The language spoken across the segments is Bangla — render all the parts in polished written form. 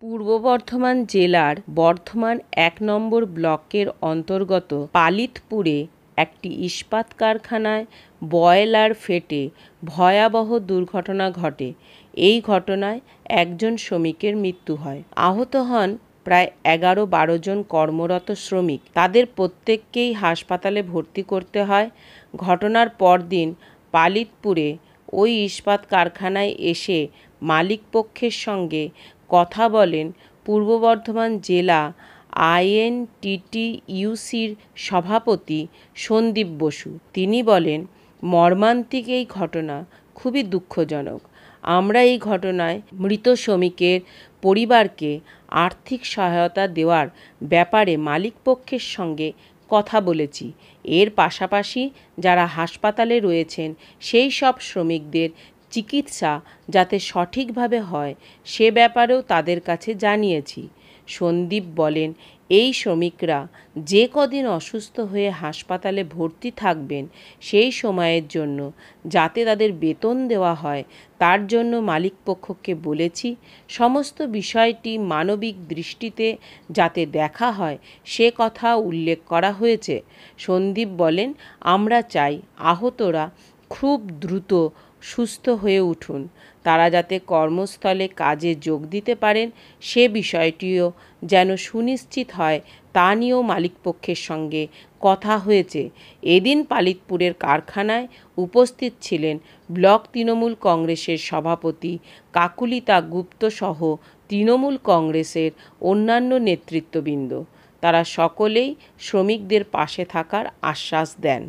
পূর্ব বর্ধমান জেলার বর্ধমান ১ নম্বর ব্লকের অন্তর্গত পালিতপুরে একটি ইস্পাত কারখানায় বয়লার ফেটে ভয়াবহ দুর্ঘটনা ঘটে। এই ঘটনায় একজন শ্রমিকের মৃত্যু হয়। আহত হন প্রায় ১১-১২ জন কর্মরত শ্রমিক। তাদের প্রত্যেককেই হাসপাতালে ভর্তি করতে হয়। ঘটনার পরদিন পালিতপুরে ওই ইস্পাত কারখানায় এসে মালিকপক্ষের সঙ্গে কথা বলেন পূর্ব বর্ধমান জেলা আইএনটিটিইউসির সভাপতি সন্দীপ বসু। তিনি বলেন, মর্মান্তিক এই ঘটনা খুবই দুঃখজনক। আমরা এই ঘটনায় মৃত শ্রমিকের পরিবারকে আর্থিক সহায়তা দেওয়ার ব্যাপারে মালিকপক্ষের সঙ্গে কথা বলেছি। এর পাশাপাশি যারা হাসপাতালে রয়েছেন সেই সব শ্রমিকদের চিকিৎসা যাতে সঠিকভাবে হয় সে ব্যাপারেও তাদের কাছে জানিয়েছি। সন্দীপ বলেন, এই শ্রমিকরা যে কদিন অসুস্থ হয়ে হাসপাতালে ভর্তি থাকবেন সেই সময়ের জন্য যাতে তাদের বেতন দেওয়া হয় তার জন্য মালিকপক্ষকে বলেছি। সমস্ত বিষয়টি মানবিক দৃষ্টিতে যাতে দেখা হয় সে কথা উল্লেখ করা হয়েছে। সন্দীপ বলেন, আমরা চাই আহতরা খুব দ্রুত সুস্থ হয়ে উঠুন। তারা যাতে কর্মস্থলে কাজে যোগ দিতে পারেন সে বিষয়টিও যেন সুনিশ্চিত হয় তা নিয়েও মালিকপক্ষের সঙ্গে কথা হয়েছে। এদিন পালিতপুরের কারখানায় উপস্থিত ছিলেন ব্লক তৃণমূল কংগ্রেসের সভাপতি কাকুলিতা গুপ্ত সহ তৃণমূল কংগ্রেসের অন্যান্য নেতৃত্ববৃন্দ। তারা সকলেই শ্রমিকদের পাশে থাকার আশ্বাস দেন।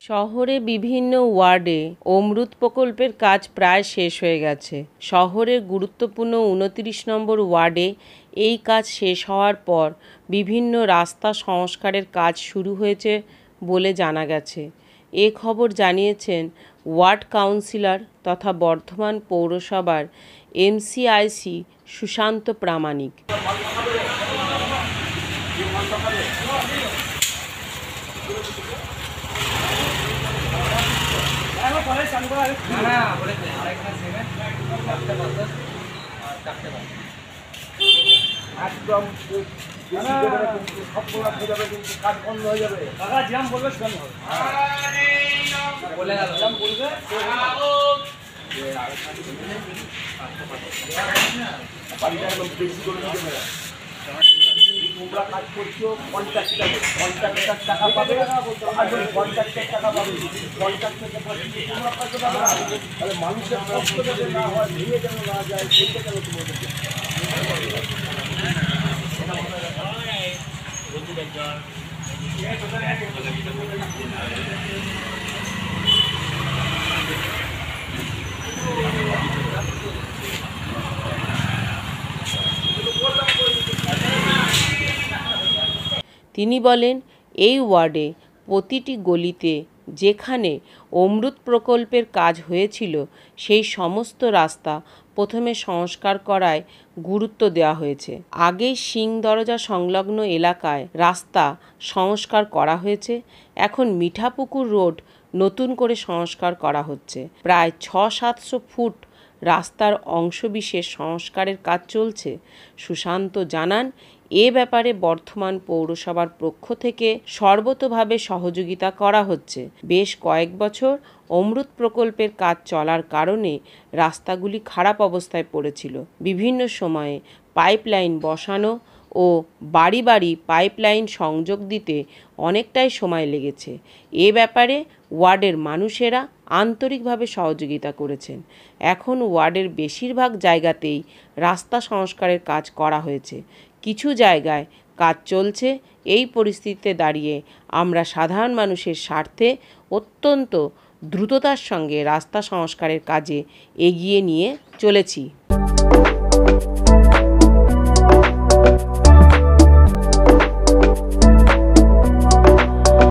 শহরে বিভিন্ন ওয়ার্ডে অমৃত প্রকল্পের কাজ প্রায় শেষ হয়ে গেছে। শহরের গুরুত্বপূর্ণ ২৯ নম্বর ওয়ার্ডে এই কাজ শেষ হওয়ার পর বিভিন্ন রাস্তা সংস্কারের কাজ শুরু হয়েছে বলে জানা গেছে। এ খবর জানিয়েছেন ওয়ার্ড কাউন্সিলর তথা বর্ধমান পৌরসভার এমসিআইসি সুশান্ত প্রামাণিক। একদম কাজ বন্ধ হয়ে যাবে। জ্যাম বলবে বলে গেল বলবে তোমরা কাজ করছো 50 টাকা পাবে, 50 টাকা পাবে, 50 থেকে 50 তোমরা কাজ পাবে না। তাহলে মানুষের কষ্ট যাতে না হয়, ভেঙে যেন না যায় সেইটা কেন তোমাদেরকে তিনি বলেন, এই ওয়ার্ডে প্রতিটি গলিতে যেখানে অমৃত প্রকল্পের কাজ হয়েছিল সেই সমস্ত রাস্তা প্রথমে সংস্কার করায় গুরুত্ব দেওয়া হয়েছে। আগেই সিং দরজা সংলগ্ন এলাকায় রাস্তা সংস্কার করা হয়েছে। এখন মিঠাপুকুর রোড নতুন করে সংস্কার করা হচ্ছে। প্রায় ৬০০-৭০০ ফুট রাস্তার অংশবিশেষ সংস্কারের কাজ চলছে। সুশান্ত জানান, এ ব্যাপারে বর্ধমান পৌরসভার পক্ষ থেকে সর্বতোভাবে সহযোগিতা করা হচ্ছে। বেশ কয়েক বছর অমৃত প্রকল্পের কাজ চলার কারণে রাস্তাগুলি খারাপ অবস্থায় পড়েছিল। বিভিন্ন সময়ে পাইপলাইন বসানো ও বাড়ি বাড়ি পাইপলাইন সংযোগ দিতে অনেকটাই সময় লেগেছে। এ ব্যাপারে ওয়ার্ডের মানুষেরা আন্তরিকভাবে সহযোগিতা করেছেন। এখন ওয়ার্ডের বেশিরভাগ জায়গাতেই রাস্তা সংস্কারের কাজ করা হয়েছে। কিছু জায়গায় কাজ চলছে। এই পরিস্থিতিতে দাঁড়িয়ে আমরা সাধারণ মানুষের স্বার্থে অত্যন্ত দ্রুততার সঙ্গে রাস্তা সংস্কারের কাজে এগিয়ে নিয়ে চলেছি।